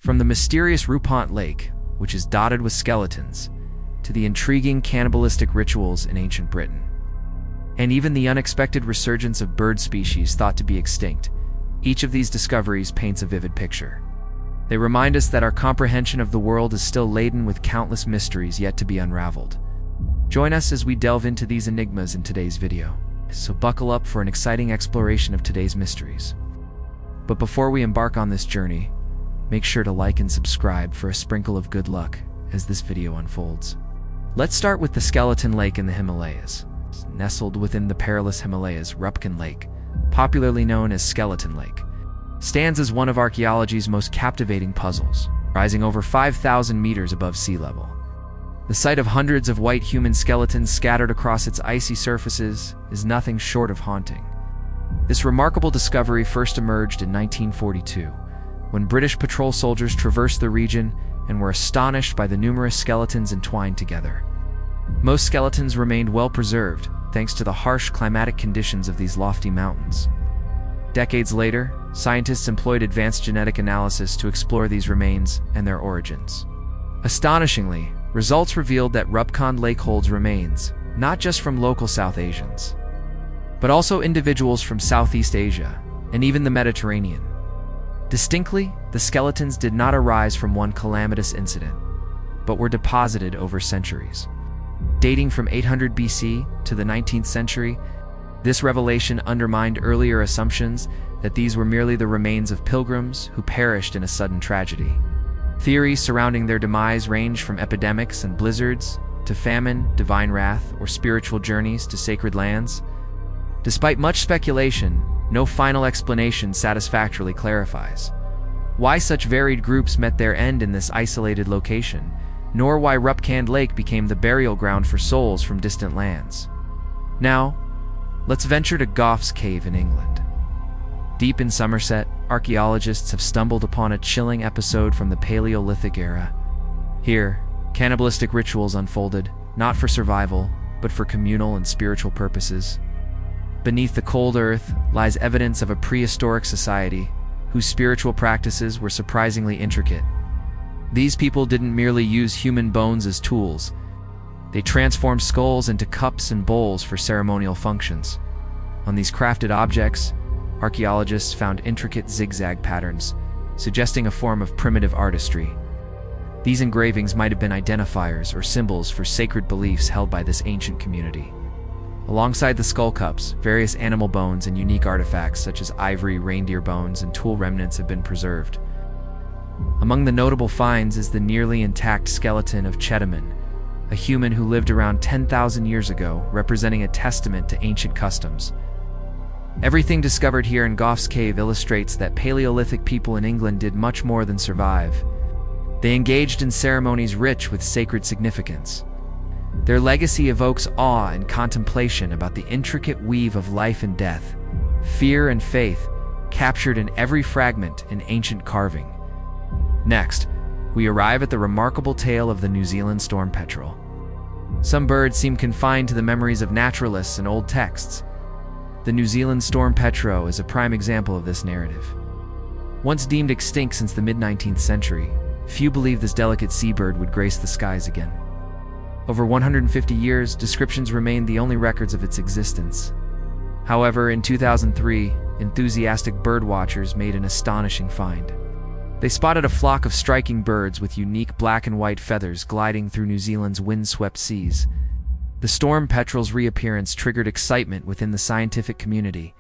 From the mysterious Rupont Lake, which is dotted with skeletons, to the intriguing cannibalistic rituals in ancient Britain, and even the unexpected resurgence of bird species thought to be extinct, each of these discoveries paints a vivid picture. They remind us that our comprehension of the world is still laden with countless mysteries yet to be unraveled. Join us as we delve into these enigmas in today's video. So buckle up for an exciting exploration of today's mysteries. But before we embark on this journey, make sure to like and subscribe for a sprinkle of good luck as this video unfolds. Let's start with the Skeleton Lake in the Himalayas. Nestled within the perilous Himalayas, Rupont Lake, popularly known as Skeleton Lake, stands as one of archaeology's most captivating puzzles, rising over 5,000 meters above sea level. The sight of hundreds of white human skeletons scattered across its icy surfaces is nothing short of haunting. This remarkable discovery first emerged in 1942, when British patrol soldiers traversed the region and were astonished by the numerous skeletons entwined together. Most skeletons remained well preserved, thanks to the harsh climatic conditions of these lofty mountains. Decades later, scientists employed advanced genetic analysis to explore these remains and their origins. Astonishingly, results revealed that Rupont Lake holds remains, not just from local South Asians, but also individuals from Southeast Asia and even the Mediterranean. Distinctly, the skeletons did not arise from one calamitous incident, but were deposited over centuries. Dating from 800 BC to the 19th century, this revelation undermined earlier assumptions that these were merely the remains of pilgrims who perished in a sudden tragedy. Theories surrounding their demise range from epidemics and blizzards to famine, divine wrath, or spiritual journeys to sacred lands. Despite much speculation, no final explanation satisfactorily clarifies why such varied groups met their end in this isolated location, nor why Rupont Lake became the burial ground for souls from distant lands. Now, let's venture to Gough's Cave in England. Deep in Somerset, archaeologists have stumbled upon a chilling episode from the Paleolithic era. Here, cannibalistic rituals unfolded, not for survival, but for communal and spiritual purposes. Beneath the cold earth lies evidence of a prehistoric society whose spiritual practices were surprisingly intricate. These people didn't merely use human bones as tools. They transformed skulls into cups and bowls for ceremonial functions. On these crafted objects, archaeologists found intricate zigzag patterns, suggesting a form of primitive artistry. These engravings might have been identifiers or symbols for sacred beliefs held by this ancient community. Alongside the skull cups, various animal bones and unique artifacts such as ivory, reindeer bones, and tool remnants have been preserved. Among the notable finds is the nearly intact skeleton of Chedaman, a human who lived around 10,000 years ago, representing a testament to ancient customs. Everything discovered here in Gough's Cave illustrates that Paleolithic people in England did much more than survive. They engaged in ceremonies rich with sacred significance. Their legacy evokes awe and contemplation about the intricate weave of life and death, fear and faith, captured in every fragment in ancient carving. Next, we arrive at the remarkable tale of the New Zealand storm petrel. Some birds seem confined to the memories of naturalists and old texts. The New Zealand storm petrel is a prime example of this narrative. Once deemed extinct since the mid-19th century, few believed this delicate seabird would grace the skies again. Over 150 years, descriptions remained the only records of its existence. However, in 2003, enthusiastic birdwatchers made an astonishing find. They spotted a flock of striking birds with unique black and white feathers gliding through New Zealand's wind-swept seas. The storm petrel's reappearance triggered excitement within the scientific community.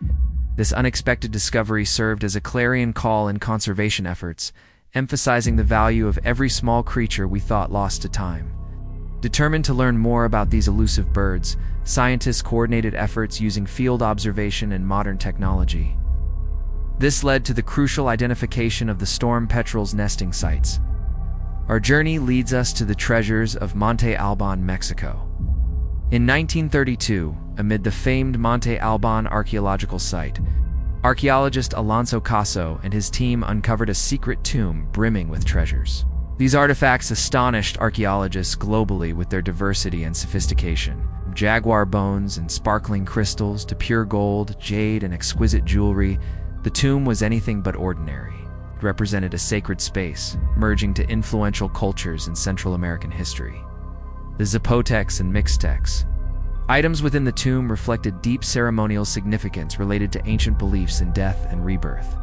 This unexpected discovery served as a clarion call in conservation efforts, emphasizing the value of every small creature we thought lost to time. Determined to learn more about these elusive birds, scientists coordinated efforts using field observation and modern technology. This led to the crucial identification of the storm petrel's nesting sites. Our journey leads us to the treasures of Monte Alban, Mexico. In 1932, amid the famed Monte Alban archaeological site, archaeologist Alonso Caso and his team uncovered a secret tomb brimming with treasures. These artifacts astonished archaeologists globally with their diversity and sophistication. From jaguar bones and sparkling crystals to pure gold, jade, and exquisite jewelry, the tomb was anything but ordinary. represented a sacred space, merging to influential cultures in Central American history. The Zapotecs and Mixtecs. Items within the tomb reflected deep ceremonial significance related to ancient beliefs in death and rebirth.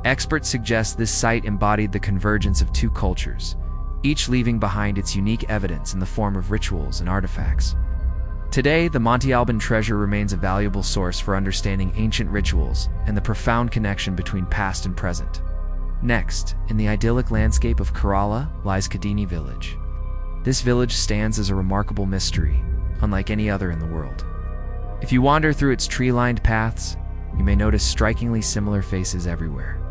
Experts suggest this site embodied the convergence of two cultures, each leaving behind its unique evidence in the form of rituals and artifacts. Today, the Monte Alban treasure remains a valuable source for understanding ancient rituals and the profound connection between past and present. Next, in the idyllic landscape of Kerala lies Kadini village. This village stands as a remarkable mystery, unlike any other in the world. If you wander through its tree-lined paths, you may notice strikingly similar faces everywhere.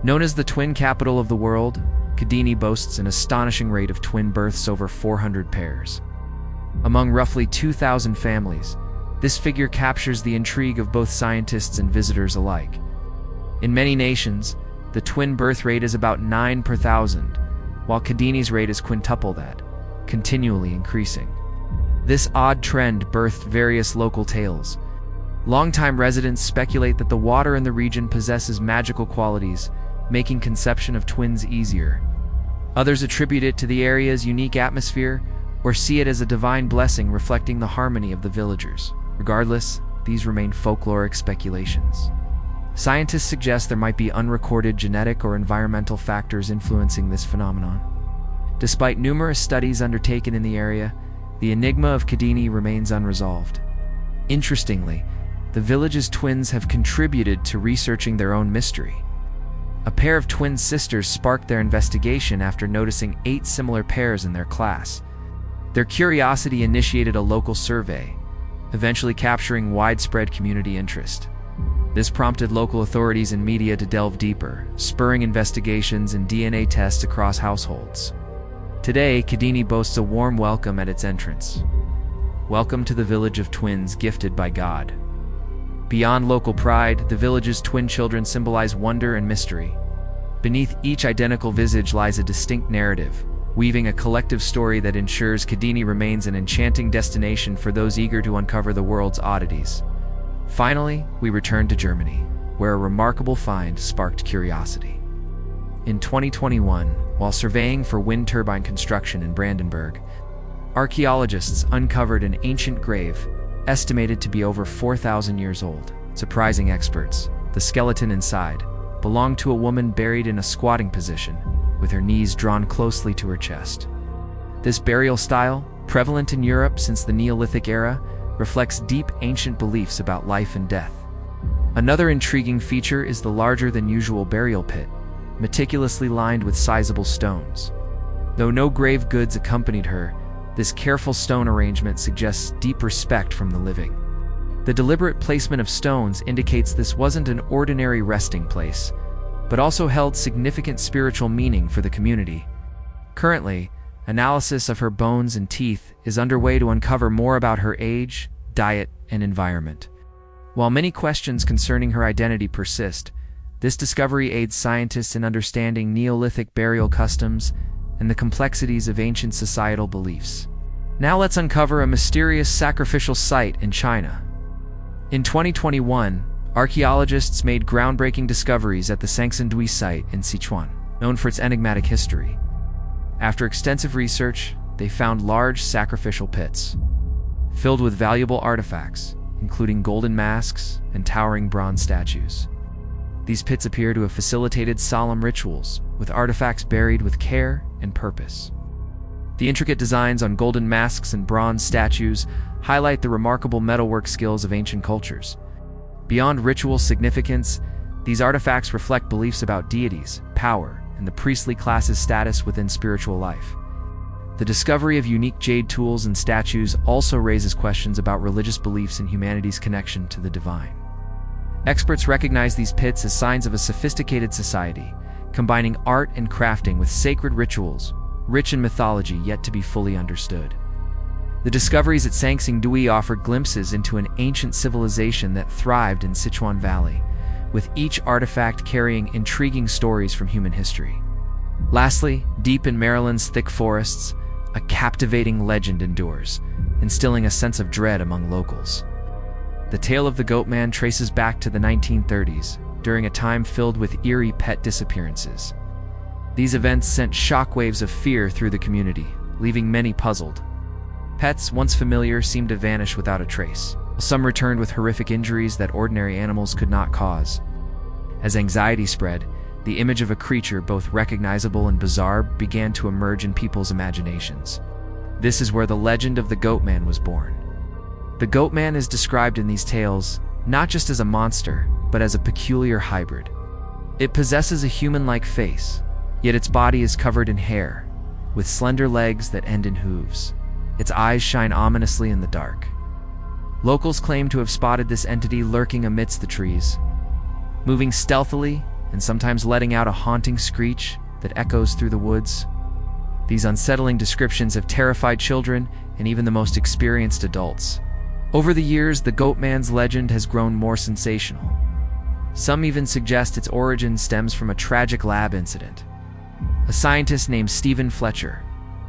Known as the twin capital of the world, Kadini boasts an astonishing rate of twin births, over 400 pairs. Among roughly 2,000 families, this figure captures the intrigue of both scientists and visitors alike. In many nations, the twin birth rate is about 9 per thousand, while Kadini's rate is quintuple that, continually increasing. This odd trend birthed various local tales. Longtime residents speculate that the water in the region possesses magical qualities, making conception of twins easier. Others attribute it to the area's unique atmosphere, or see it as a divine blessing reflecting the harmony of the villagers. Regardless, these remain folkloric speculations. Scientists suggest there might be unrecorded genetic or environmental factors influencing this phenomenon. Despite numerous studies undertaken in the area, the enigma of Kadini remains unresolved. Interestingly, the village's twins have contributed to researching their own mystery. A pair of twin sisters sparked their investigation after noticing 8 similar pairs in their class. Their curiosity initiated a local survey, eventually capturing widespread community interest. This prompted local authorities and media to delve deeper, spurring investigations and DNA tests across households. Today, Kadini boasts a warm welcome at its entrance. Welcome to the village of twins gifted by God. Beyond local pride, the village's twin children symbolize wonder and mystery. Beneath each identical visage lies a distinct narrative, weaving a collective story that ensures Kadini remains an enchanting destination for those eager to uncover the world's oddities. Finally, we return to Germany, where a remarkable find sparked curiosity. In 2021, while surveying for wind turbine construction in Brandenburg, archaeologists uncovered an ancient grave estimated to be over 4,000 years old. Surprising experts, the skeleton inside belonged to a woman buried in a squatting position, with her knees drawn closely to her chest. This burial style, prevalent in Europe since the Neolithic era, reflects deep ancient beliefs about life and death. Another intriguing feature is the larger-than-usual burial pit, meticulously lined with sizable stones. Though no grave goods accompanied her, this careful stone arrangement suggests deep respect from the living. The deliberate placement of stones indicates this wasn't an ordinary resting place, but also held significant spiritual meaning for the community. Currently, analysis of her bones and teeth is underway to uncover more about her age, diet, and environment. While many questions concerning her identity persist, this discovery aids scientists in understanding Neolithic burial customs and the complexities of ancient societal beliefs. Now let's uncover a mysterious sacrificial site in China. In 2021, archaeologists made groundbreaking discoveries at the Sangsandui site in Sichuan, known for its enigmatic history. After extensive research, they found large sacrificial pits, filled with valuable artifacts, including golden masks and towering bronze statues. These pits appear to have facilitated solemn rituals, with artifacts buried with care and purpose. The intricate designs on golden masks and bronze statues highlight the remarkable metalwork skills of ancient cultures. Beyond ritual significance, these artifacts reflect beliefs about deities, power, and the priestly class's status within spiritual life. The discovery of unique jade tools and statues also raises questions about religious beliefs and humanity's connection to the divine. Experts recognize these pits as signs of a sophisticated society, combining art and crafting with sacred rituals, rich in mythology yet to be fully understood. The discoveries at Sangsandui offered glimpses into an ancient civilization that thrived in Sichuan Valley, with each artifact carrying intriguing stories from human history. Lastly, deep in Maryland's thick forests, a captivating legend endures, instilling a sense of dread among locals. The tale of the Goat Man traces back to the 1930s, during a time filled with eerie pet disappearances. These events sent shockwaves of fear through the community, leaving many puzzled. Pets, once familiar, seemed to vanish without a trace. Some returned with horrific injuries that ordinary animals could not cause. As anxiety spread, the image of a creature both recognizable and bizarre began to emerge in people's imaginations. This is where the legend of the Goat Man was born. The Goat Man is described in these tales not just as a monster, but as a peculiar hybrid. It possesses a human-like face, yet its body is covered in hair, with slender legs that end in hooves. Its eyes shine ominously in the dark. Locals claim to have spotted this entity lurking amidst the trees, moving stealthily and sometimes letting out a haunting screech that echoes through the woods. These unsettling descriptions have terrified children and even the most experienced adults. Over the years, the Goat Man's legend has grown more sensational. Some even suggest its origin stems from a tragic lab incident. A scientist named Stephen Fletcher,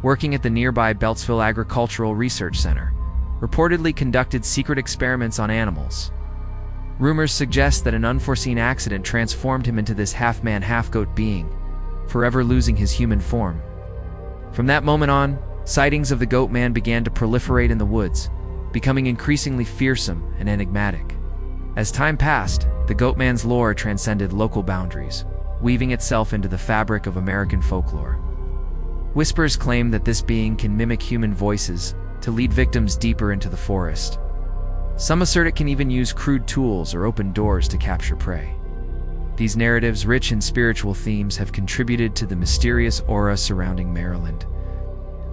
working at the nearby Beltsville Agricultural Research Center, reportedly conducted secret experiments on animals. Rumors suggest that an unforeseen accident transformed him into this half-man, half-goat being, forever losing his human form. From that moment on, sightings of the Goat Man began to proliferate in the woods, becoming increasingly fearsome and enigmatic. As time passed, the Goat Man's lore transcended local boundaries, weaving itself into the fabric of American folklore. Whispers claim that this being can mimic human voices to lead victims deeper into the forest. Some assert it can even use crude tools or open doors to capture prey. These narratives, rich in spiritual themes, have contributed to the mysterious aura surrounding Maryland,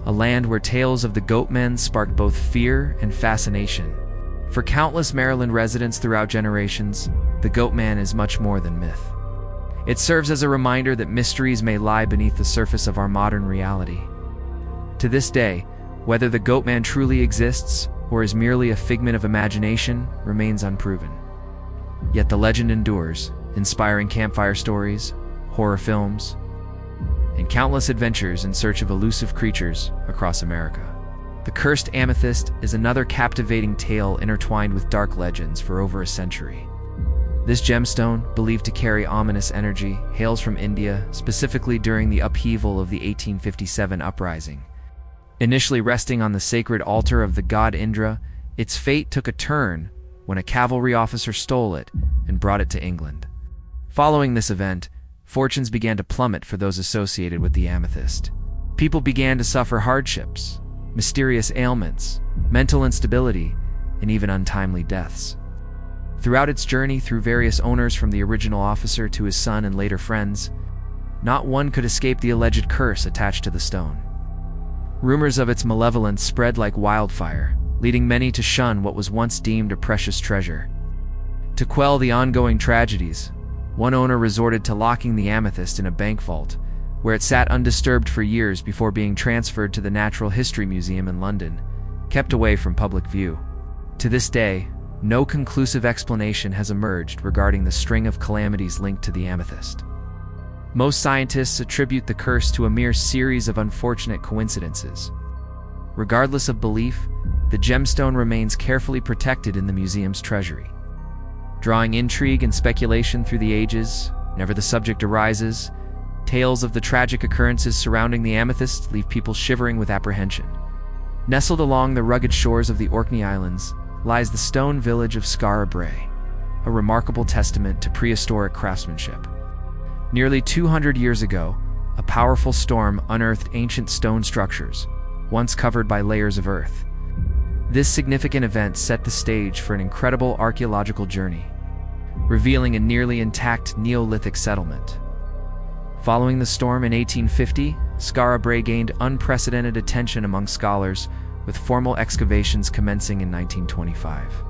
a land where tales of the Goat Men sparked both fear and fascination. For countless Maryland residents throughout generations, the Goat Man is much more than myth. It serves as a reminder that mysteries may lie beneath the surface of our modern reality. To this day, whether the Goat Man truly exists or is merely a figment of imagination remains unproven. Yet the legend endures, inspiring campfire stories, horror films, and countless adventures in search of elusive creatures across America. The Cursed Amethyst is another captivating tale intertwined with dark legends for over a century. This gemstone, believed to carry ominous energy, hails from India, specifically during the upheaval of the 1857 uprising. Initially resting on the sacred altar of the god Indra, its fate took a turn when a cavalry officer stole it and brought it to England. Following this event, fortunes began to plummet for those associated with the amethyst. People began to suffer hardships, mysterious ailments, mental instability, and even untimely deaths. Throughout its journey through various owners, from the original officer to his son and later friends, not one could escape the alleged curse attached to the stone. Rumors of its malevolence spread like wildfire, leading many to shun what was once deemed a precious treasure. To quell the ongoing tragedies, one owner resorted to locking the amethyst in a bank vault, where it sat undisturbed for years before being transferred to the Natural History Museum in London, kept away from public view. To this day, no conclusive explanation has emerged regarding the string of calamities linked to the amethyst. Most scientists attribute the curse to a mere series of unfortunate coincidences. Regardless of belief, the gemstone remains carefully protected in the museum's treasury. Drawing intrigue and speculation through the ages, whenever the subject arises, tales of the tragic occurrences surrounding the amethyst leave people shivering with apprehension. Nestled along the rugged shores of the Orkney Islands lies the stone village of Skara Brae, a remarkable testament to prehistoric craftsmanship. Nearly 200 years ago, a powerful storm unearthed ancient stone structures, once covered by layers of earth. This significant event set the stage for an incredible archaeological journey, revealing a nearly intact Neolithic settlement. Following the storm in 1850, Skara Brae gained unprecedented attention among scholars, with formal excavations commencing in 1925.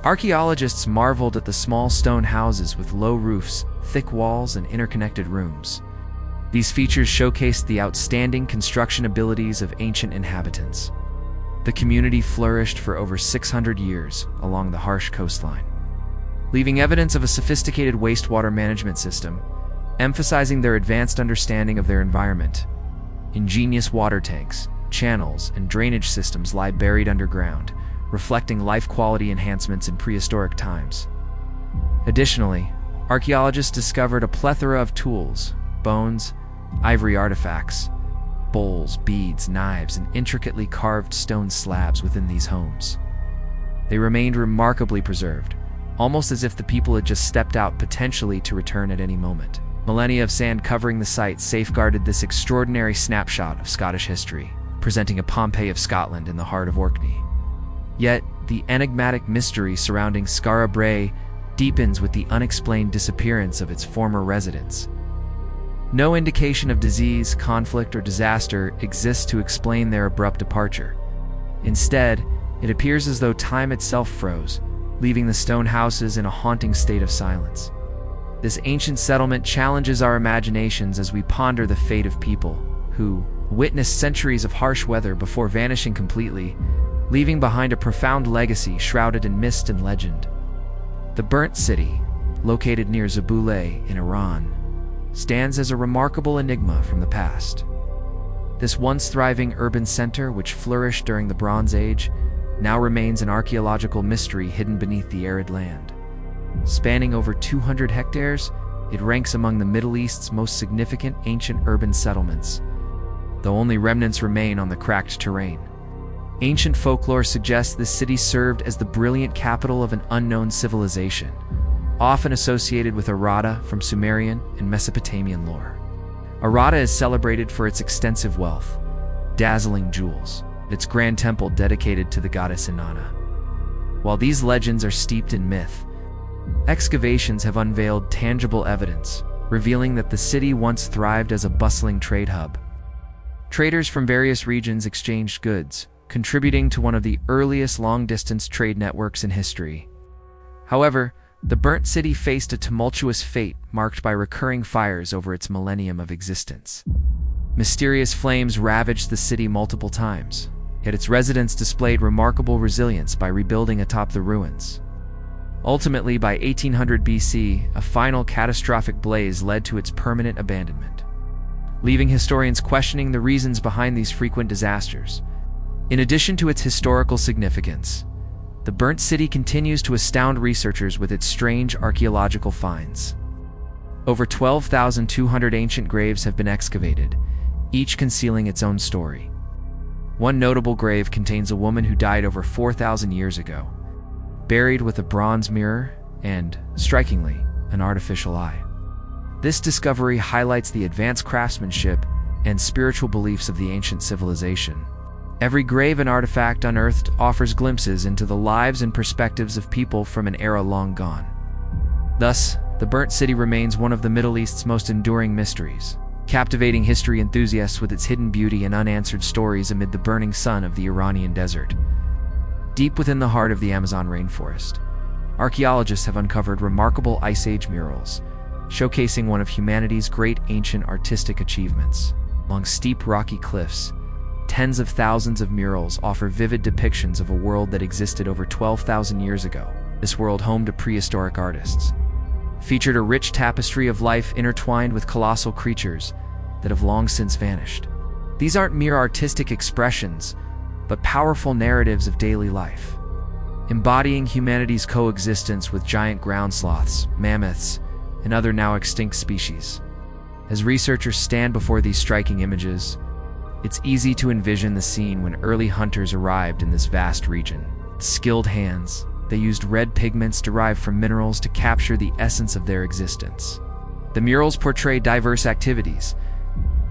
Archaeologists marveled at the small stone houses with low roofs, thick walls, and interconnected rooms. These features showcased the outstanding construction abilities of ancient inhabitants. The community flourished for over 600 years along the harsh coastline, leaving evidence of a sophisticated wastewater management system, emphasizing their advanced understanding of their environment. Ingenious water tanks, channels, and drainage systems lie buried underground, reflecting life quality enhancements in prehistoric times. Additionally, archaeologists discovered a plethora of tools, bones, ivory artifacts, bowls, beads, knives, and intricately carved stone slabs within these homes. They remained remarkably preserved, almost as if the people had just stepped out, potentially to return at any moment. Millennia of sand covering the site safeguarded this extraordinary snapshot of Scottish history, presenting a Pompeii of Scotland in the heart of Orkney. Yet, the enigmatic mystery surrounding Skara Brae deepens with the unexplained disappearance of its former residents. No indication of disease, conflict, or disaster exists to explain their abrupt departure. Instead, it appears as though time itself froze, leaving the stone houses in a haunting state of silence. This ancient settlement challenges our imaginations as we ponder the fate of people who witnessed centuries of harsh weather before vanishing completely, leaving behind a profound legacy shrouded in mist and legend. The Burnt City, located near Zabuleh in Iran, stands as a remarkable enigma from the past. This once thriving urban center, which flourished during the Bronze Age, now remains an archaeological mystery hidden beneath the arid land. Spanning over 200 hectares, it ranks among the Middle East's most significant ancient urban settlements, though only remnants remain on the cracked terrain. Ancient folklore suggests this city served as the brilliant capital of an unknown civilization, often associated with Arata from Sumerian and Mesopotamian lore. Arata is celebrated for its extensive wealth, dazzling jewels, and its grand temple dedicated to the goddess Inanna. While these legends are steeped in myth, excavations have unveiled tangible evidence, revealing that the city once thrived as a bustling trade hub. Traders from various regions exchanged goods, contributing to one of the earliest long-distance trade networks in history. However, the Burnt City faced a tumultuous fate marked by recurring fires over its millennium of existence. Mysterious flames ravaged the city multiple times, yet its residents displayed remarkable resilience by rebuilding atop the ruins. Ultimately, by 1800 BC, a final catastrophic blaze led to its permanent abandonment, leaving historians questioning the reasons behind these frequent disasters. In addition to its historical significance, the Burnt City continues to astound researchers with its strange archaeological finds. Over 12,200 ancient graves have been excavated, each concealing its own story. One notable grave contains a woman who died over 4,000 years ago, buried with a bronze mirror and, strikingly, an artificial eye. This discovery highlights the advanced craftsmanship and spiritual beliefs of the ancient civilization. Every grave and artifact unearthed offers glimpses into the lives and perspectives of people from an era long gone. Thus, the Burnt City remains one of the Middle East's most enduring mysteries, captivating history enthusiasts with its hidden beauty and unanswered stories amid the burning sun of the Iranian desert. Deep within the heart of the Amazon rainforest, archaeologists have uncovered remarkable Ice Age murals, showcasing one of humanity's great ancient artistic achievements. Along steep rocky cliffs, tens of thousands of murals offer vivid depictions of a world that existed over 12,000 years ago. This world, home to prehistoric artists, featured a rich tapestry of life intertwined with colossal creatures that have long since vanished. These aren't mere artistic expressions, but powerful narratives of daily life, embodying humanity's coexistence with giant ground sloths, mammoths, and other now extinct species. As researchers stand before these striking images, it's easy to envision the scene when early hunters arrived in this vast region. Skilled hands, they used red pigments derived from minerals to capture the essence of their existence. The murals portray diverse activities,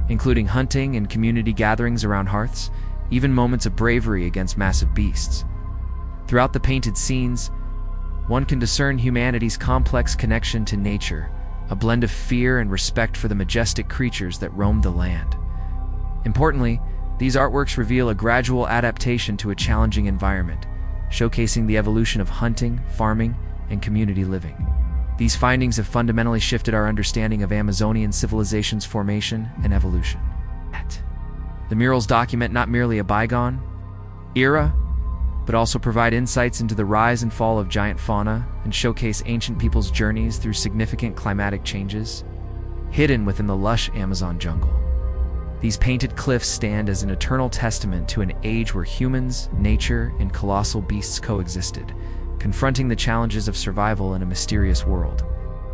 including hunting and community gatherings around hearths, even moments of bravery against massive beasts. Throughout the painted scenes, one can discern humanity's complex connection to nature, a blend of fear and respect for the majestic creatures that roamed the land. Importantly, these artworks reveal a gradual adaptation to a challenging environment, showcasing the evolution of hunting, farming, and community living. These findings have fundamentally shifted our understanding of Amazonian civilization's formation and evolution. The murals document not merely a bygone era, but also provide insights into the rise and fall of giant fauna and showcase ancient people's journeys through significant climatic changes, hidden within the lush Amazon jungle. These painted cliffs stand as an eternal testament to an age where humans, nature, and colossal beasts coexisted, confronting the challenges of survival in a mysterious world.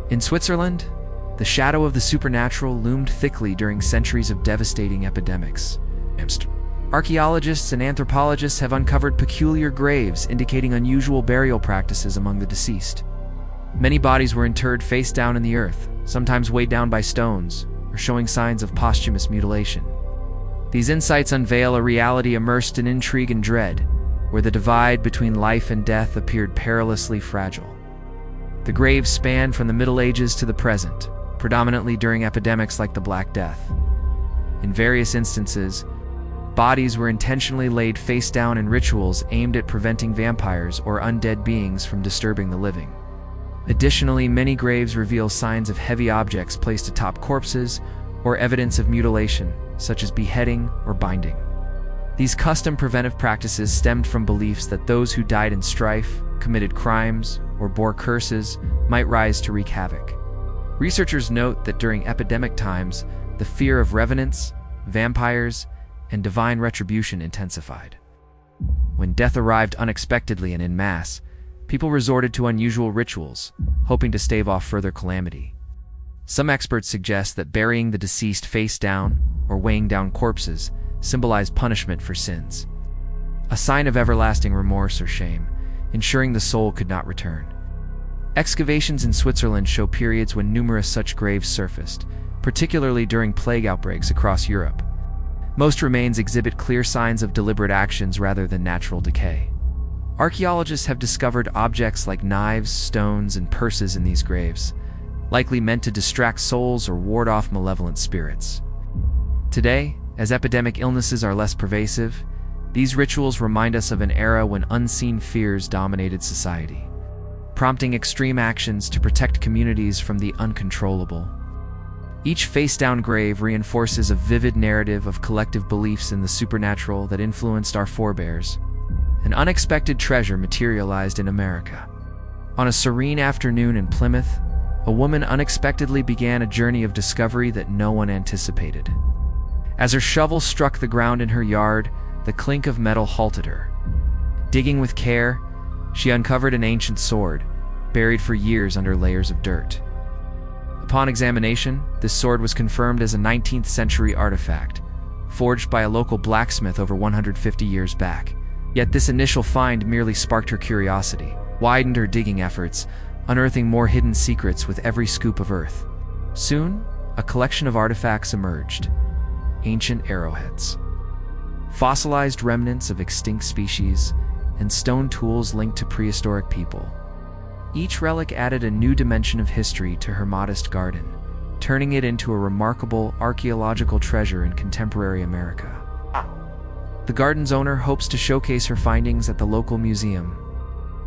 In Switzerland, the shadow of the supernatural loomed thickly during centuries of devastating epidemics. Archaeologists and anthropologists have uncovered peculiar graves indicating unusual burial practices among the deceased. Many bodies were interred face down in the earth, sometimes weighed down by stones, or showing signs of posthumous mutilation. These insights unveil a reality immersed in intrigue and dread, where the divide between life and death appeared perilously fragile. The graves span from the Middle Ages to the present, predominantly during epidemics like the Black Death. In various instances, bodies were intentionally laid face down in rituals aimed at preventing vampires or undead beings from disturbing the living. Additionally, many graves reveal signs of heavy objects placed atop corpses or evidence of mutilation, such as beheading or binding. These custom preventive practices stemmed from beliefs that those who died in strife, committed crimes, or bore curses might rise to wreak havoc. Researchers note that during epidemic times, the fear of revenants, vampires, and divine retribution intensified. When death arrived unexpectedly and en masse, people resorted to unusual rituals, hoping to stave off further calamity. Some experts suggest that burying the deceased face down or weighing down corpses symbolized punishment for sins, a sign of everlasting remorse or shame, ensuring the soul could not return. Excavations in Switzerland show periods when numerous such graves surfaced, particularly during plague outbreaks across Europe. Most remains exhibit clear signs of deliberate actions rather than natural decay. Archaeologists have discovered objects like knives, stones, and purses in these graves, likely meant to distract souls or ward off malevolent spirits. Today, as epidemic illnesses are less pervasive, these rituals remind us of an era when unseen fears dominated society, prompting extreme actions to protect communities from the uncontrollable. Each face-down grave reinforces a vivid narrative of collective beliefs in the supernatural that influenced our forebears. An unexpected treasure materialized in America. On a serene afternoon in Plymouth, a woman unexpectedly began a journey of discovery that no one anticipated. As her shovel struck the ground in her yard, the clink of metal halted her. Digging with care, she uncovered an ancient sword, buried for years under layers of dirt. Upon examination, this sword was confirmed as a 19th century artifact, forged by a local blacksmith over 150 years back. Yet this initial find merely sparked her curiosity, widened her digging efforts, unearthing more hidden secrets with every scoop of earth. Soon, a collection of artifacts emerged. Ancient arrowheads, fossilized remnants of extinct species, and stone tools linked to prehistoric people. Each relic added a new dimension of history to her modest garden, turning it into a remarkable archaeological treasure in contemporary America. The garden's owner hopes to showcase her findings at the local museum,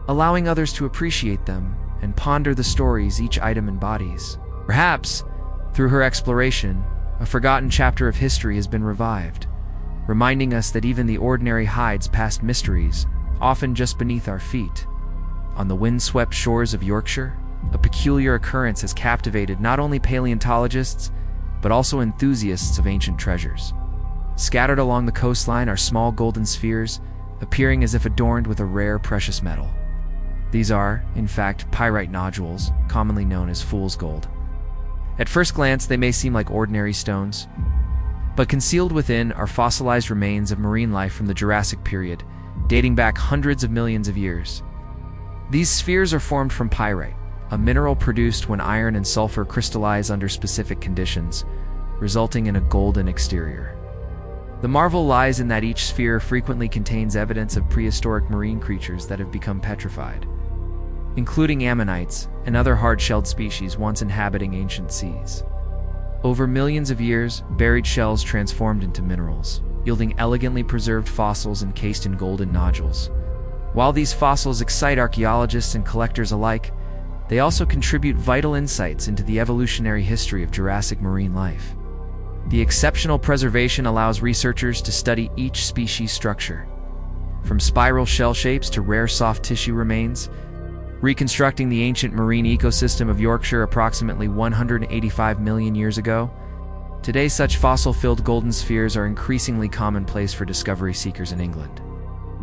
allowing others to appreciate them and ponder the stories each item embodies. Perhaps, through her exploration, a forgotten chapter of history has been revived, reminding us that even the ordinary hides past mysteries, often just beneath our feet. On the windswept shores of Yorkshire, a peculiar occurrence has captivated not only paleontologists, but also enthusiasts of ancient treasures. Scattered along the coastline are small golden spheres, appearing as if adorned with a rare precious metal. These are, in fact, pyrite nodules, commonly known as fool's gold. At first glance, they may seem like ordinary stones, but concealed within are fossilized remains of marine life from the Jurassic period, dating back hundreds of millions of years. These spheres are formed from pyrite, a mineral produced when iron and sulfur crystallize under specific conditions, resulting in a golden exterior. The marvel lies in that each sphere frequently contains evidence of prehistoric marine creatures that have become petrified, including ammonites and other hard-shelled species once inhabiting ancient seas. Over millions of years, buried shells transformed into minerals, yielding elegantly preserved fossils encased in golden nodules. While these fossils excite archaeologists and collectors alike, they also contribute vital insights into the evolutionary history of Jurassic marine life. The exceptional preservation allows researchers to study each species' structure, from spiral shell shapes to rare soft tissue remains, reconstructing the ancient marine ecosystem of Yorkshire approximately 185 million years ago. Today, such fossil-filled golden spheres are increasingly commonplace for discovery seekers in England.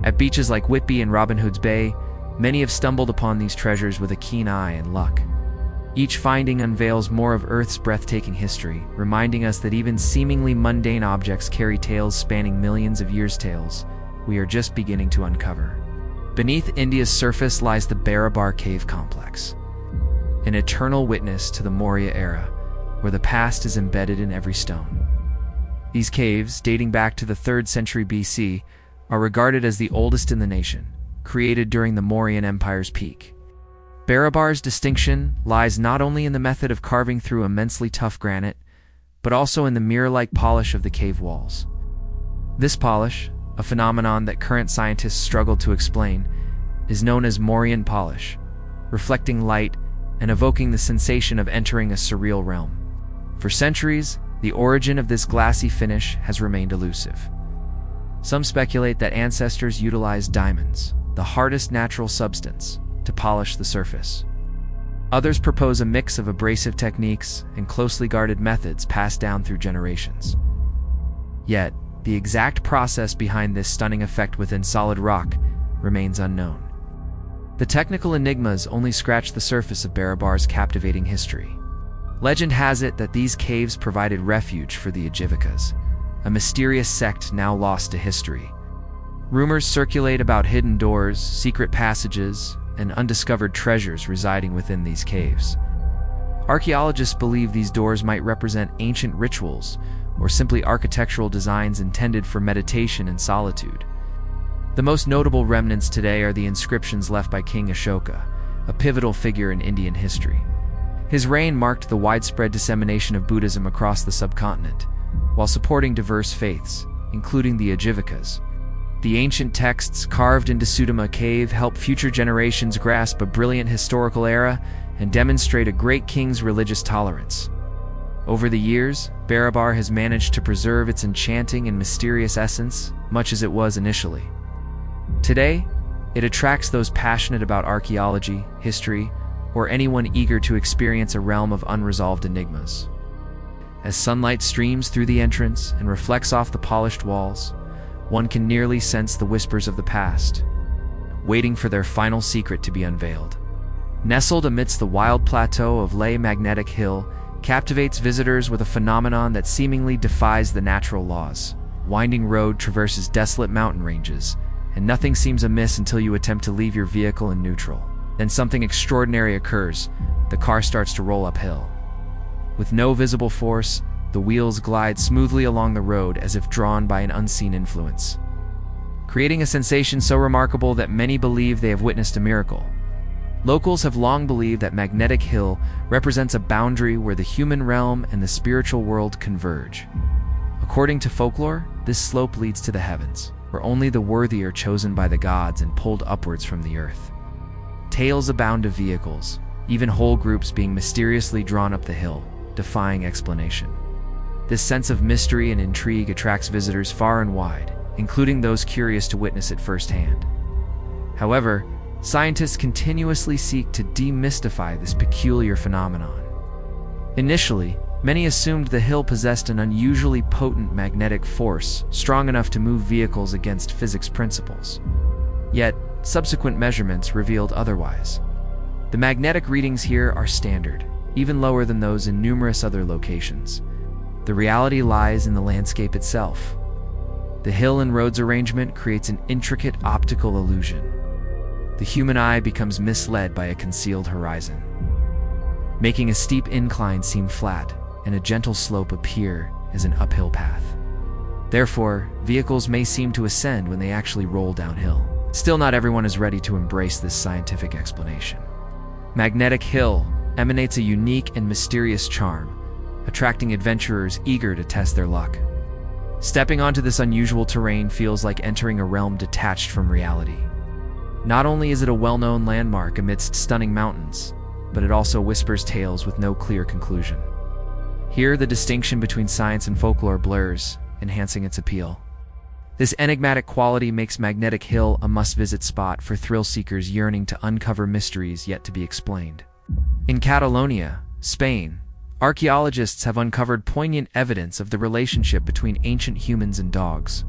At beaches like Whitby and Robin Hood's Bay, many have stumbled upon these treasures with a keen eye and luck. Each finding unveils more of Earth's breathtaking history, reminding us that even seemingly mundane objects carry tales spanning millions of years, tales we are just beginning to uncover. Beneath India's surface lies the Bangarh Cave Complex, an eternal witness to the Maurya era, where the past is embedded in every stone. These caves, dating back to the 3rd century BC, are regarded as the oldest in the nation, created during the Mauryan Empire's peak. Bangarh's distinction lies not only in the method of carving through immensely tough granite, but also in the mirror-like polish of the cave walls. This polish, a phenomenon that current scientists struggle to explain, is known as Mauryan polish, reflecting light and evoking the sensation of entering a surreal realm. For centuries, the origin of this glassy finish has remained elusive. Some speculate that ancestors utilized diamonds, the hardest natural substance, to polish the surface. Others propose a mix of abrasive techniques and closely guarded methods passed down through generations. Yet, the exact process behind this stunning effect within solid rock remains unknown. The technical enigmas only scratch the surface of Bangarh's captivating history. Legend has it that these caves provided refuge for the Ajivikas, a mysterious sect now lost to history. Rumors circulate about hidden doors, secret passages, and undiscovered treasures residing within these caves. Archaeologists believe these doors might represent ancient rituals or simply architectural designs intended for meditation and solitude. The most notable remnants today are the inscriptions left by King Ashoka, a pivotal figure in Indian history. His reign marked the widespread dissemination of Buddhism across the subcontinent, while supporting diverse faiths, including the Ajivikas. The ancient texts carved into Sudama Cave help future generations grasp a brilliant historical era and demonstrate a great king's religious tolerance. Over the years, Bangarh has managed to preserve its enchanting and mysterious essence, much as it was initially. Today, it attracts those passionate about archaeology, history, or anyone eager to experience a realm of unresolved enigmas. As sunlight streams through the entrance and reflects off the polished walls, one can nearly sense the whispers of the past, waiting for their final secret to be unveiled. Nestled amidst the wild plateau of Leh Magnetic Hill, captivates visitors with a phenomenon that seemingly defies the natural laws. Winding road traverses desolate mountain ranges, and nothing seems amiss until you attempt to leave your vehicle in neutral. Then something extraordinary occurs. The car starts to roll uphill. With no visible force, the wheels glide smoothly along the road as if drawn by an unseen influence, creating a sensation so remarkable that many believe they have witnessed a miracle. Locals have long believed that Magnetic Hill represents a boundary where the human realm and the spiritual world converge. According to folklore, this slope leads to the heavens, where only the worthy are chosen by the gods and pulled upwards from the earth. Tales abound of vehicles, even whole groups being mysteriously drawn up the hill, defying explanation. This sense of mystery and intrigue attracts visitors far and wide, including those curious to witness it firsthand. However, scientists continuously seek to demystify this peculiar phenomenon. Initially, many assumed the hill possessed an unusually potent magnetic force, strong enough to move vehicles against physics principles. Yet, subsequent measurements revealed otherwise. The magnetic readings here are standard, even lower than those in numerous other locations. The reality lies in the landscape itself. The hill and roads arrangement creates an intricate optical illusion. The human eye becomes misled by a concealed horizon, making a steep incline seem flat and a gentle slope appear as an uphill path. Therefore, vehicles may seem to ascend when they actually roll downhill. Still, not everyone is ready to embrace this scientific explanation. Magnetic Hill emanates a unique and mysterious charm, attracting adventurers eager to test their luck. Stepping onto this unusual terrain feels like entering a realm detached from reality. Not only is it a well-known landmark amidst stunning mountains, but it also whispers tales with no clear conclusion. Here, the distinction between science and folklore blurs, enhancing its appeal. This enigmatic quality makes Magnetic Hill a must-visit spot for thrill-seekers yearning to uncover mysteries yet to be explained. In Catalonia, Spain, archaeologists have uncovered poignant evidence of the relationship between ancient humans and dogs.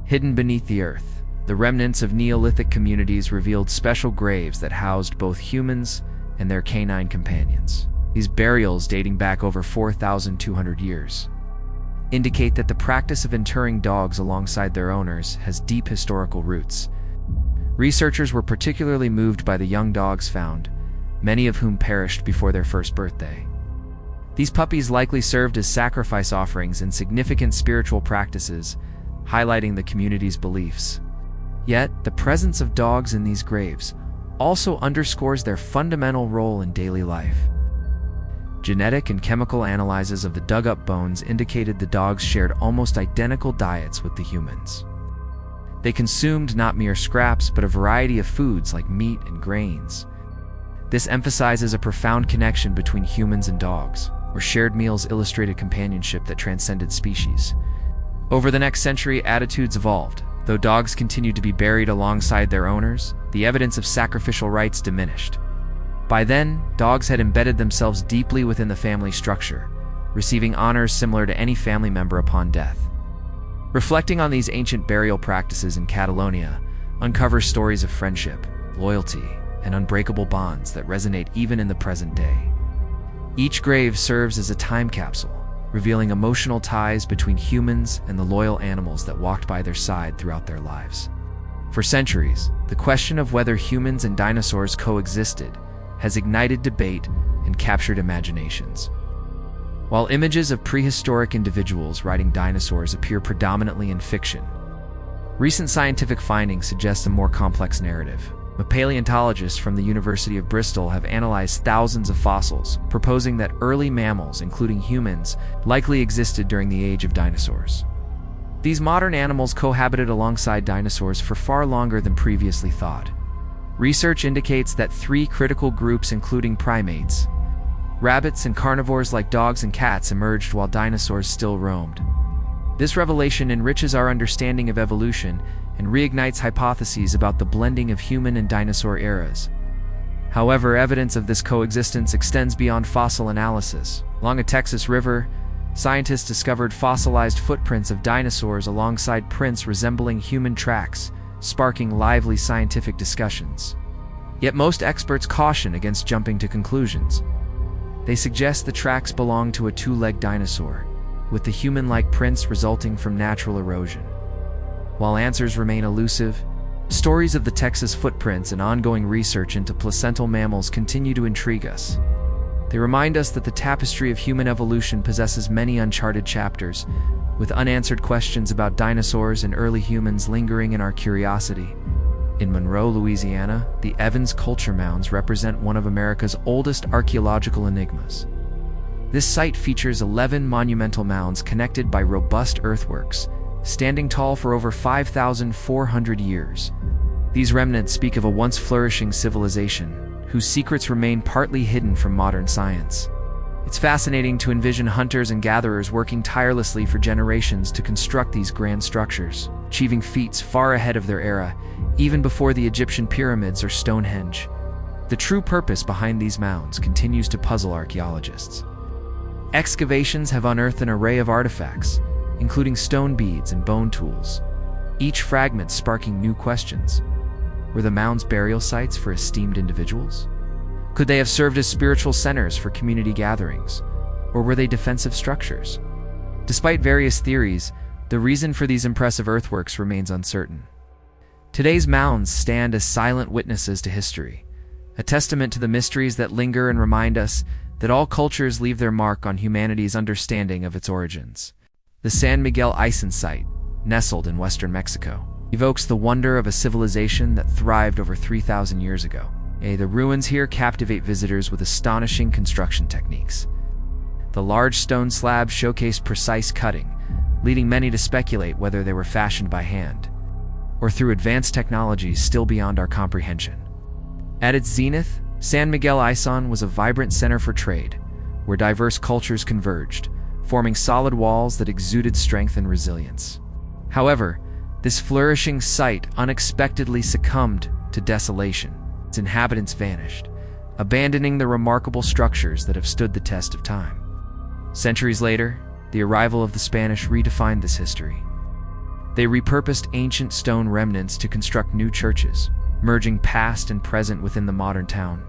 Hidden beneath the earth, the remnants of Neolithic communities revealed special graves that housed both humans and their canine companions. These burials, dating back over 4,200 years, indicate that the practice of interring dogs alongside their owners has deep historical roots. Researchers were particularly moved by the young dogs found, many of whom perished before their first birthday. These puppies likely served as sacrifice offerings in significant spiritual practices, highlighting the community's beliefs. Yet, the presence of dogs in these graves also underscores their fundamental role in daily life. Genetic and chemical analyses of the dug-up bones indicated the dogs shared almost identical diets with the humans. They consumed not mere scraps, but a variety of foods like meat and grains. This emphasizes a profound connection between humans and dogs, where shared meals illustrated companionship that transcended species. Over the next century, attitudes evolved. Though dogs continued to be buried alongside their owners, the evidence of sacrificial rites diminished. By then, dogs had embedded themselves deeply within the family structure, receiving honors similar to any family member upon death. Reflecting on these ancient burial practices in Catalonia uncovers stories of friendship, loyalty, and unbreakable bonds that resonate even in the present day. Each grave serves as a time capsule, revealing emotional ties between humans and the loyal animals that walked by their side throughout their lives. For centuries, the question of whether humans and dinosaurs coexisted has ignited debate and captured imaginations. While images of prehistoric individuals riding dinosaurs appear predominantly in fiction, recent scientific findings suggest a more complex narrative. Paleontologists from the University of Bristol have analyzed thousands of fossils, proposing that early mammals, including humans, likely existed during the age of dinosaurs. These modern animals cohabited alongside dinosaurs for far longer than previously thought. Research indicates that three critical groups, including primates, rabbits, and carnivores like dogs and cats, emerged while dinosaurs still roamed. This revelation enriches our understanding of evolution and reignites hypotheses about the blending of human and dinosaur eras. However, evidence of this coexistence extends beyond fossil analysis. Along a Texas river, scientists discovered fossilized footprints of dinosaurs alongside prints resembling human tracks, sparking lively scientific discussions. Yet most experts caution against jumping to conclusions. They suggest the tracks belong to a two-legged dinosaur, with the human-like prints resulting from natural erosion. While answers remain elusive, stories of the Texas footprints and ongoing research into placental mammals continue to intrigue us. They remind us that the tapestry of human evolution possesses many uncharted chapters, with unanswered questions about dinosaurs and early humans lingering in our curiosity. In Monroe, Louisiana, the Evans Culture Mounds represent one of America's oldest archaeological enigmas. This site features 11 monumental mounds connected by robust earthworks, standing tall for over 5,400 years. These remnants speak of a once flourishing civilization, whose secrets remain partly hidden from modern science. It's fascinating to envision hunters and gatherers working tirelessly for generations to construct these grand structures, achieving feats far ahead of their era, even before the Egyptian pyramids or Stonehenge. The true purpose behind these mounds continues to puzzle archaeologists. Excavations have unearthed an array of artifacts, including stone beads and bone tools, each fragment sparking new questions. Were the mounds burial sites for esteemed individuals? Could they have served as spiritual centers for community gatherings, or were they defensive structures? Despite various theories, the reason for these impressive earthworks remains uncertain. Today's mounds stand as silent witnesses to history, a testament to the mysteries that linger and remind us that all cultures leave their mark on humanity's understanding of its origins. The San Miguel Icen site, nestled in western Mexico, evokes the wonder of a civilization that thrived over 3,000 years ago. The ruins here captivate visitors with astonishing construction techniques. The large stone slabs showcase precise cutting, leading many to speculate whether they were fashioned by hand, or through advanced technologies still beyond our comprehension. At its zenith, San Miguel Icen was a vibrant center for trade, where diverse cultures converged, forming solid walls that exuded strength and resilience. However, this flourishing site unexpectedly succumbed to desolation. Its inhabitants vanished, abandoning the remarkable structures that have stood the test of time. Centuries later, the arrival of the Spanish redefined this history. They repurposed ancient stone remnants to construct new churches, merging past and present within the modern town.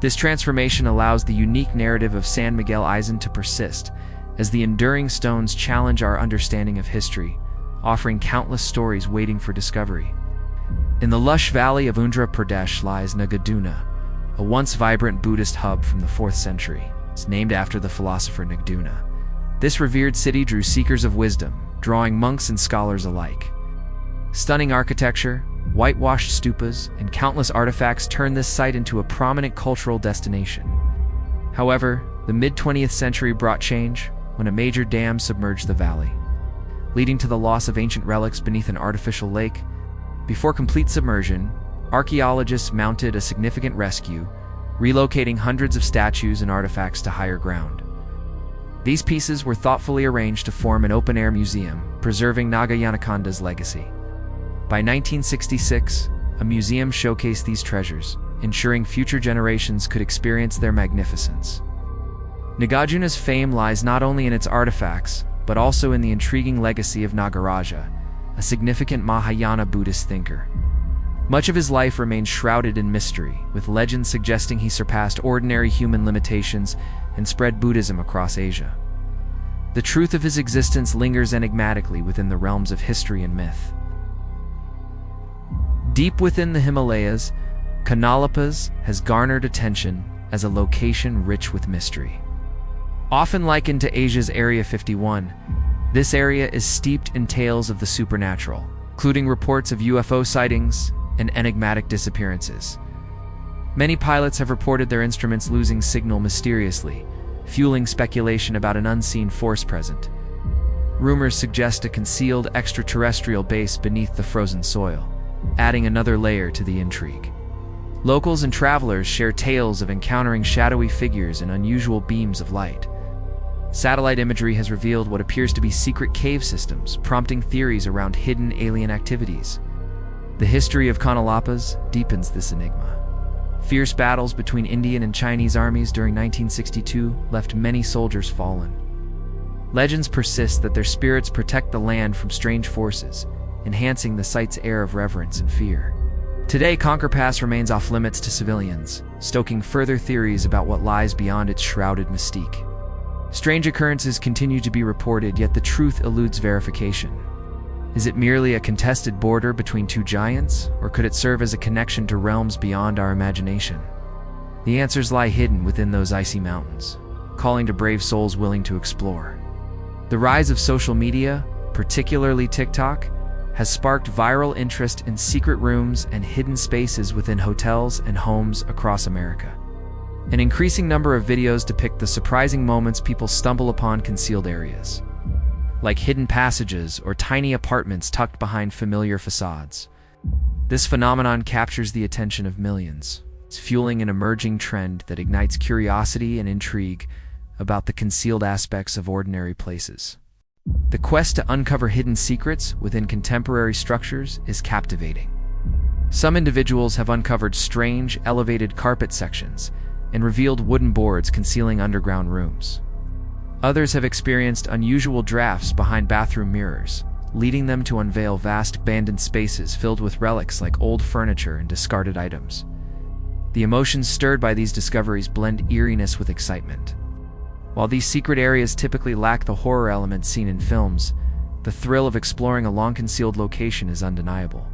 This transformation allows the unique narrative of San Miguel Ayllón to persist, as the enduring stones challenge our understanding of history, offering countless stories waiting for discovery. In the lush valley of Andhra Pradesh lies Nagaduna, a once vibrant Buddhist hub from the 4th century. It's named after the philosopher Nagaduna. This revered city drew seekers of wisdom, drawing monks and scholars alike. Stunning architecture, whitewashed stupas, and countless artifacts turned this site into a prominent cultural destination. However, the mid-20th century brought change when a major dam submerged the valley, leading to the loss of ancient relics beneath an artificial lake. Before complete submersion, archaeologists mounted a significant rescue, relocating hundreds of statues and artifacts to higher ground. These pieces were thoughtfully arranged to form an open-air museum, preserving Nagayannakonda's legacy. By 1966, a museum showcased these treasures, ensuring future generations could experience their magnificence. Nagaduna's fame lies not only in its artifacts, but also in the intriguing legacy of Nagaraja, a significant Mahayana Buddhist thinker. Much of his life remains shrouded in mystery, with legends suggesting he surpassed ordinary human limitations and spread Buddhism across Asia. The truth of his existence lingers enigmatically within the realms of history and myth. Deep within the Himalayas, Canolapas has garnered attention as a location rich with mystery. Often likened to Asia's Area 51, this area is steeped in tales of the supernatural, including reports of UFO sightings and enigmatic disappearances. Many pilots have reported their instruments losing signal mysteriously, fueling speculation about an unseen force present. Rumors suggest a concealed extraterrestrial base beneath the frozen soil, adding another layer to the intrigue. Locals and travelers share tales of encountering shadowy figures and unusual beams of light. Satellite imagery has revealed what appears to be secret cave systems, prompting theories around hidden alien activities. The history of Canolapas deepens this enigma. Fierce battles between Indian and Chinese armies during 1962 left many soldiers fallen. Legends persist that their spirits protect the land from strange forces, enhancing the site's air of reverence and fear. Today, Conquer Pass remains off-limits to civilians, stoking further theories about what lies beyond its shrouded mystique. Strange occurrences continue to be reported, yet the truth eludes verification. Is it merely a contested border between two giants, or could it serve as a connection to realms beyond our imagination? The answers lie hidden within those icy mountains, calling to brave souls willing to explore. The rise of social media, particularly TikTok, has sparked viral interest in secret rooms and hidden spaces within hotels and homes across America. An increasing number of videos depict the surprising moments people stumble upon concealed areas, like hidden passages or tiny apartments tucked behind familiar facades. This phenomenon captures the attention of millions. It's fueling an emerging trend that ignites curiosity and intrigue about the concealed aspects of ordinary places. The quest to uncover hidden secrets within contemporary structures is captivating. Some individuals have uncovered strange, elevated carpet sections and revealed wooden boards concealing underground rooms. Others have experienced unusual drafts behind bathroom mirrors, leading them to unveil vast abandoned spaces filled with relics like old furniture and discarded items. The emotions stirred by these discoveries blend eeriness with excitement. While these secret areas typically lack the horror elements seen in films, the thrill of exploring a long-concealed location is undeniable.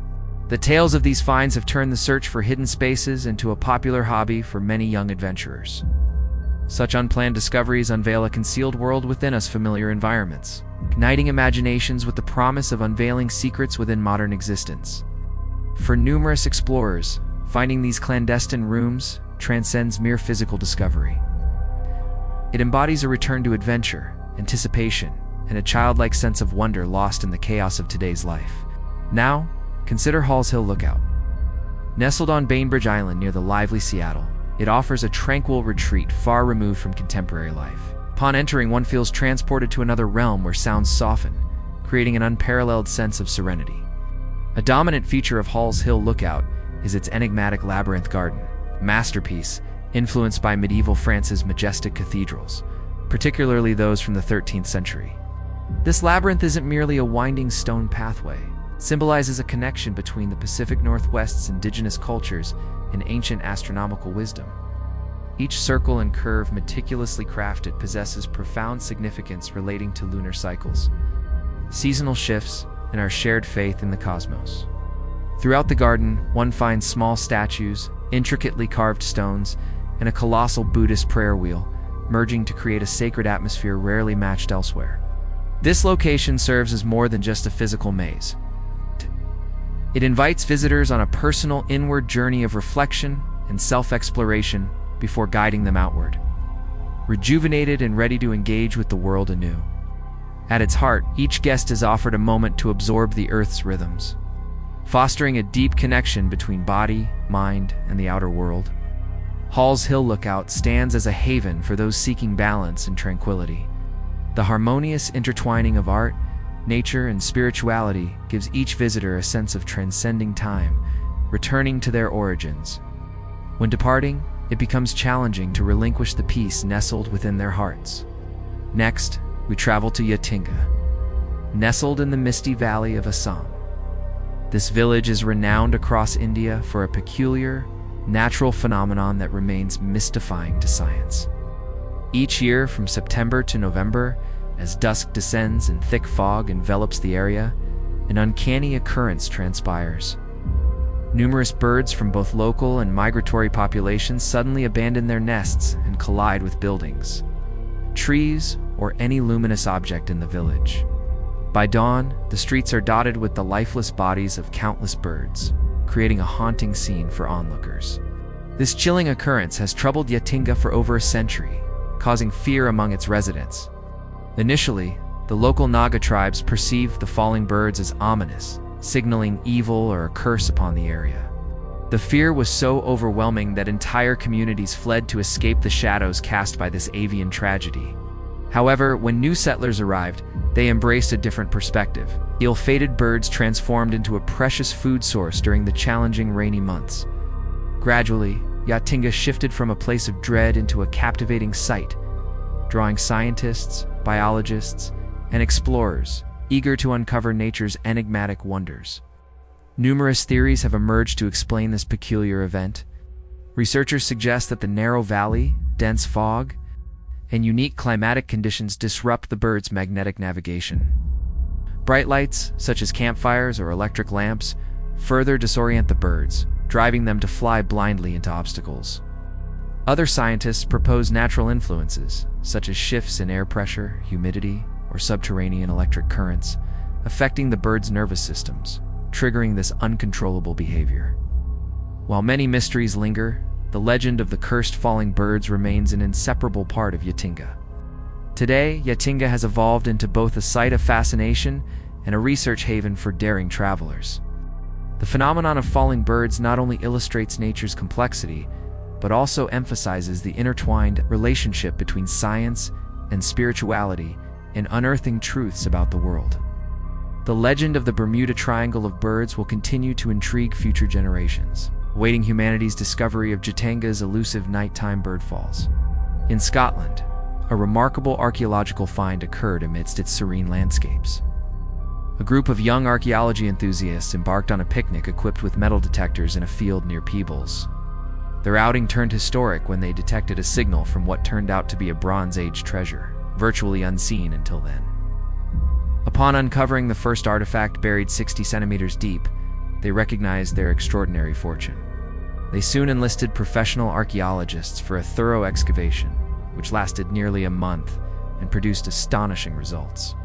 The tales of these finds have turned the search for hidden spaces into a popular hobby for many young adventurers. Such unplanned discoveries unveil a concealed world within us familiar environments, igniting imaginations with the promise of unveiling secrets within modern existence. For numerous explorers, finding these clandestine rooms transcends mere physical discovery. It embodies a return to adventure, anticipation, and a childlike sense of wonder lost in the chaos of today's life. Now, consider Halls Hill Lookout. Nestled on Bainbridge Island near the lively Seattle, it offers a tranquil retreat far removed from contemporary life. Upon entering, one feels transported to another realm where sounds soften, creating an unparalleled sense of serenity. A dominant feature of Halls Hill Lookout is its enigmatic labyrinth garden, a masterpiece influenced by medieval France's majestic cathedrals. particularly those from the 13th century. This labyrinth isn't merely a winding stone pathway. It symbolizes a connection between the Pacific Northwest's indigenous cultures and ancient astronomical wisdom. Each circle and curve, meticulously crafted, possesses profound significance relating to lunar cycles, seasonal shifts, and our shared faith in the cosmos. Throughout the garden, one finds small statues, intricately carved stones, and a colossal Buddhist prayer wheel, merging to create a sacred atmosphere rarely matched elsewhere. This location serves as more than just a physical maze. It invites visitors on a personal inward journey of reflection and self-exploration before guiding them outward, rejuvenated and ready to engage with the world anew. At its heart, each guest is offered a moment to absorb the Earth's rhythms, fostering a deep connection between body, mind, and the outer world. Hall's Hill Lookout stands as a haven for those seeking balance and tranquility. The harmonious intertwining of art, nature, and spirituality gives each visitor a sense of transcending time, returning to their origins. When departing, it becomes challenging to relinquish the peace nestled within their hearts. Next, we travel to Yatinga, nestled in the misty valley of Assam. This village is renowned across India for a peculiar, natural phenomenon that remains mystifying to science. Each year, from September to November, as dusk descends and thick fog envelops the area, an uncanny occurrence transpires. Numerous birds from both local and migratory populations suddenly abandon their nests and collide with buildings, trees, or any luminous object in the village. By dawn, the streets are dotted with the lifeless bodies of countless birds, creating a haunting scene for onlookers. This chilling occurrence has troubled Yatinga for over a century, causing fear among its residents. Initially, the local Naga tribes perceived the falling birds as ominous, signaling evil or a curse upon the area. The fear was so overwhelming that entire communities fled to escape the shadows cast by this avian tragedy. However, when new settlers arrived, they embraced a different perspective. Ill-fated birds transformed into a precious food source during the challenging rainy months. Gradually, Yatinga shifted from a place of dread into a captivating sight, drawing scientists, biologists, and explorers eager to uncover nature's enigmatic wonders. Numerous theories have emerged to explain this peculiar event. Researchers suggest that the narrow valley, dense fog, and unique climatic conditions disrupt the birds' magnetic navigation. Bright lights, such as campfires or electric lamps, further disorient the birds, driving them to fly blindly into obstacles. Other scientists propose natural influences, such as shifts in air pressure, humidity, or subterranean electric currents, affecting the birds' nervous systems, triggering this uncontrollable behavior. While many mysteries linger, the legend of the cursed falling birds remains an inseparable part of Yatinga. Today, Yatinga has evolved into both a site of fascination and a research haven for daring travelers. The phenomenon of falling birds not only illustrates nature's complexity, but also emphasizes the intertwined relationship between science and spirituality in unearthing truths about the world. The legend of the Bermuda Triangle of birds will continue to intrigue future generations, awaiting humanity's discovery of Yatinga's elusive nighttime birdfalls. In Scotland, a remarkable archaeological find occurred amidst its serene landscapes. A group of young archaeology enthusiasts embarked on a picnic equipped with metal detectors in a field near Peebles. Their outing turned historic when they detected a signal from what turned out to be a Bronze Age treasure, virtually unseen until then. Upon uncovering the first artifact buried 60 centimeters deep, they recognized their extraordinary fortune. They soon enlisted professional archaeologists for a thorough excavation, which lasted nearly a month and produced astonishing results.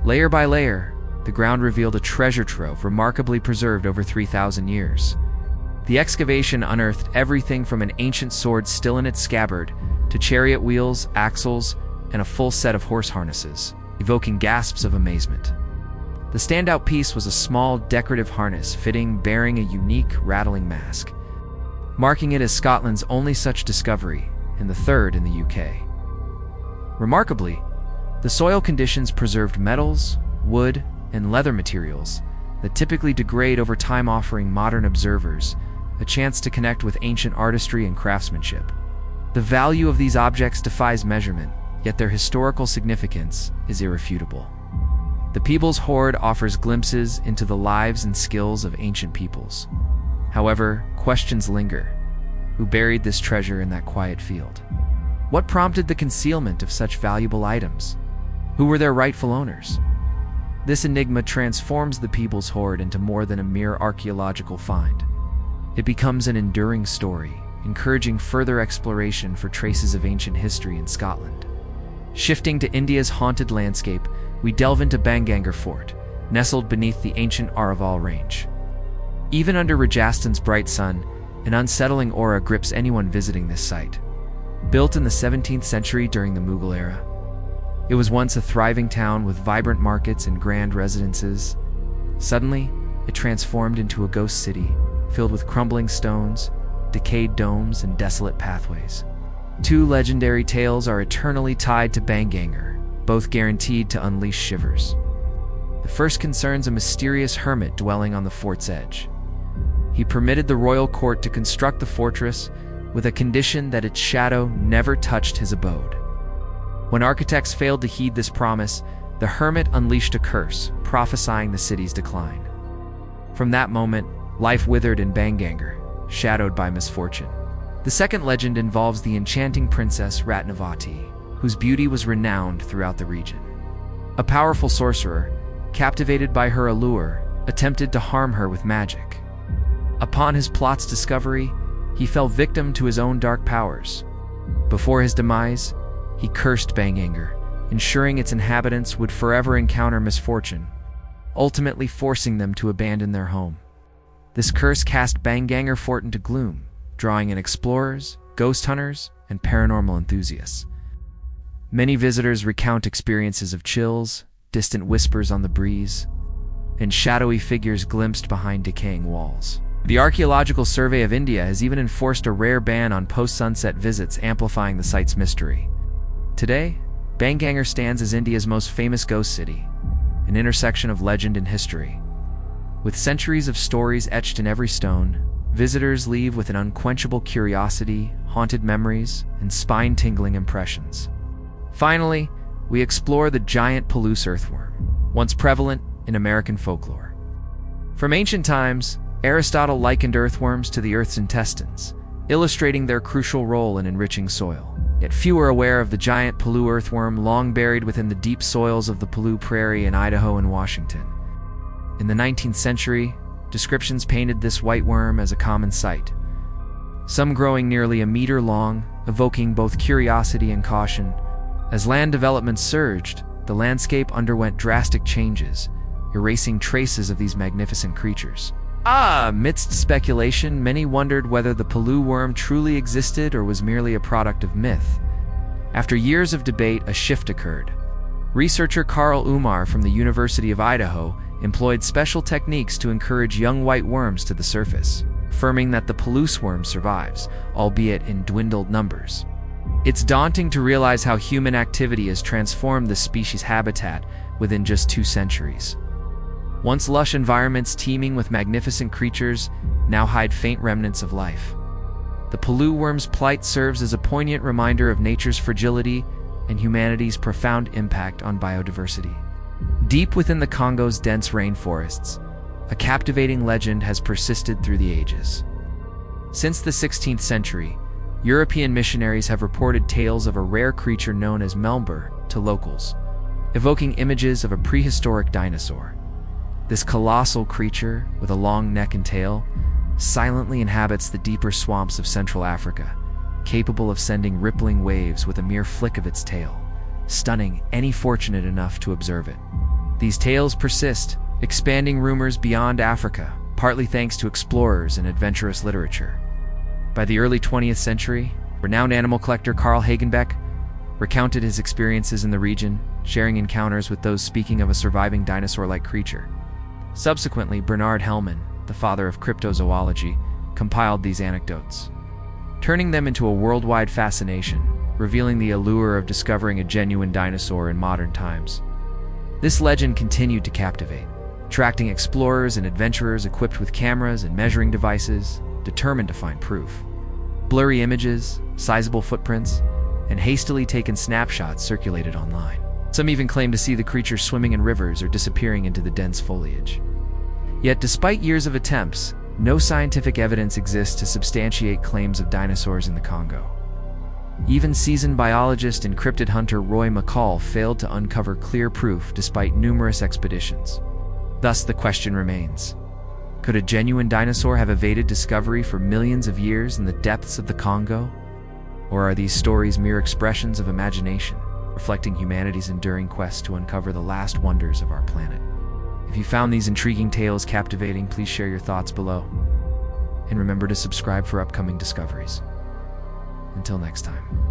Layer by layer, the ground revealed a treasure trove remarkably preserved over 3,000 years. The excavation unearthed everything from an ancient sword still in its scabbard to chariot wheels, axles, and a full set of horse harnesses, evoking gasps of amazement. The standout piece was a small decorative harness fitting bearing a unique rattling mask, marking it as Scotland's only such discovery and the third in the UK. Remarkably, the soil conditions preserved metals, wood, and leather materials that typically degrade over time, offering modern observers a chance to connect with ancient artistry and craftsmanship. The value of these objects defies measurement, yet their historical significance is irrefutable. The Peebles Hoard offers glimpses into the lives and skills of ancient peoples. However, questions linger. Who buried this treasure in that quiet field? What prompted the concealment of such valuable items? Who were their rightful owners? This enigma transforms the Peebles Hoard into more than a mere archaeological find. It becomes an enduring story, encouraging further exploration for traces of ancient history in Scotland. Shifting to India's haunted landscape, we delve into Bangarh Fort, nestled beneath the ancient Araval Range. Even under Rajasthan's bright sun, an unsettling aura grips anyone visiting this site. Built in the 17th century during the Mughal era, it was once a thriving town with vibrant markets and grand residences. Suddenly, it transformed into a ghost city, filled with crumbling stones, decayed domes, and desolate pathways. Two legendary tales are eternally tied to Bangarh, both guaranteed to unleash shivers. The first concerns a mysterious hermit dwelling on the fort's edge. He permitted the royal court to construct the fortress with a condition that its shadow never touched his abode. When architects failed to heed this promise, the hermit unleashed a curse, prophesying the city's decline. From that moment, life withered in Bangarh, shadowed by misfortune. The second legend involves the enchanting princess Ratnavati, whose beauty was renowned throughout the region. A powerful sorcerer, captivated by her allure, attempted to harm her with magic. Upon his plot's discovery, he fell victim to his own dark powers. Before his demise, he cursed Bangarh, ensuring its inhabitants would forever encounter misfortune, ultimately forcing them to abandon their home. This curse cast Bangarh Fort into gloom, drawing in explorers, ghost hunters, and paranormal enthusiasts. Many visitors recount experiences of chills, distant whispers on the breeze, and shadowy figures glimpsed behind decaying walls. The Archaeological Survey of India has even enforced a rare ban on post-sunset visits, amplifying the site's mystery. Today, Bangarh stands as India's most famous ghost city, an intersection of legend and history. With centuries of stories etched in every stone, visitors leave with an unquenchable curiosity, haunted memories, and spine-tingling impressions. Finally, we explore the giant Palouse earthworm, once prevalent in American folklore. From ancient times, Aristotle likened earthworms to the Earth's intestines, illustrating their crucial role in enriching soil. Yet few are aware of the giant Palouse earthworm long buried within the deep soils of the Palouse Prairie in Idaho and Washington. In the 19th century, descriptions painted this white worm as a common sight, some growing nearly a meter long, evoking both curiosity and caution. As land development surged, the landscape underwent drastic changes, erasing traces of these magnificent creatures. Amidst speculation, many wondered whether the Palouse worm truly existed or was merely a product of myth. After years of debate, a shift occurred. Researcher Carl Umar from the University of Idaho employed special techniques to encourage young white worms to the surface, affirming that the Palouse worm survives, albeit in dwindled numbers. It's daunting to realize how human activity has transformed the species' habitat within just 2 centuries. Once lush environments teeming with magnificent creatures now hide faint remnants of life. The Palouse worm's plight serves as a poignant reminder of nature's fragility and humanity's profound impact on biodiversity. Deep within the Congo's dense rainforests, a captivating legend has persisted through the ages. Since the 16th century, European missionaries have reported tales of a rare creature known as melmber to locals, evoking images of a prehistoric dinosaur. This colossal creature, with a long neck and tail, silently inhabits the deeper swamps of Central Africa, capable of sending rippling waves with a mere flick of its tail, stunning any fortunate enough to observe it. These tales persist, expanding rumors beyond Africa, partly thanks to explorers and adventurous literature. By the early 20th century, renowned animal collector Carl Hagenbeck recounted his experiences in the region, sharing encounters with those speaking of a surviving dinosaur-like creature. Subsequently, Bernard Hellman, the father of cryptozoology, compiled these anecdotes, turning them into a worldwide fascination, revealing the allure of discovering a genuine dinosaur in modern times. This legend continued to captivate, attracting explorers and adventurers equipped with cameras and measuring devices, determined to find proof. Blurry images, sizable footprints, and hastily taken snapshots circulated online. Some even claim to see the creatures swimming in rivers or disappearing into the dense foliage. Yet, despite years of attempts, no scientific evidence exists to substantiate claims of dinosaurs in the Congo. Even seasoned biologist and cryptid hunter Roy McCall failed to uncover clear proof despite numerous expeditions. Thus, the question remains: could a genuine dinosaur have evaded discovery for millions of years in the depths of the Congo? Or are these stories mere expressions of imagination, reflecting humanity's enduring quest to uncover the last wonders of our planet? If you found these intriguing tales captivating, please share your thoughts below. And remember to subscribe for upcoming discoveries. Until next time.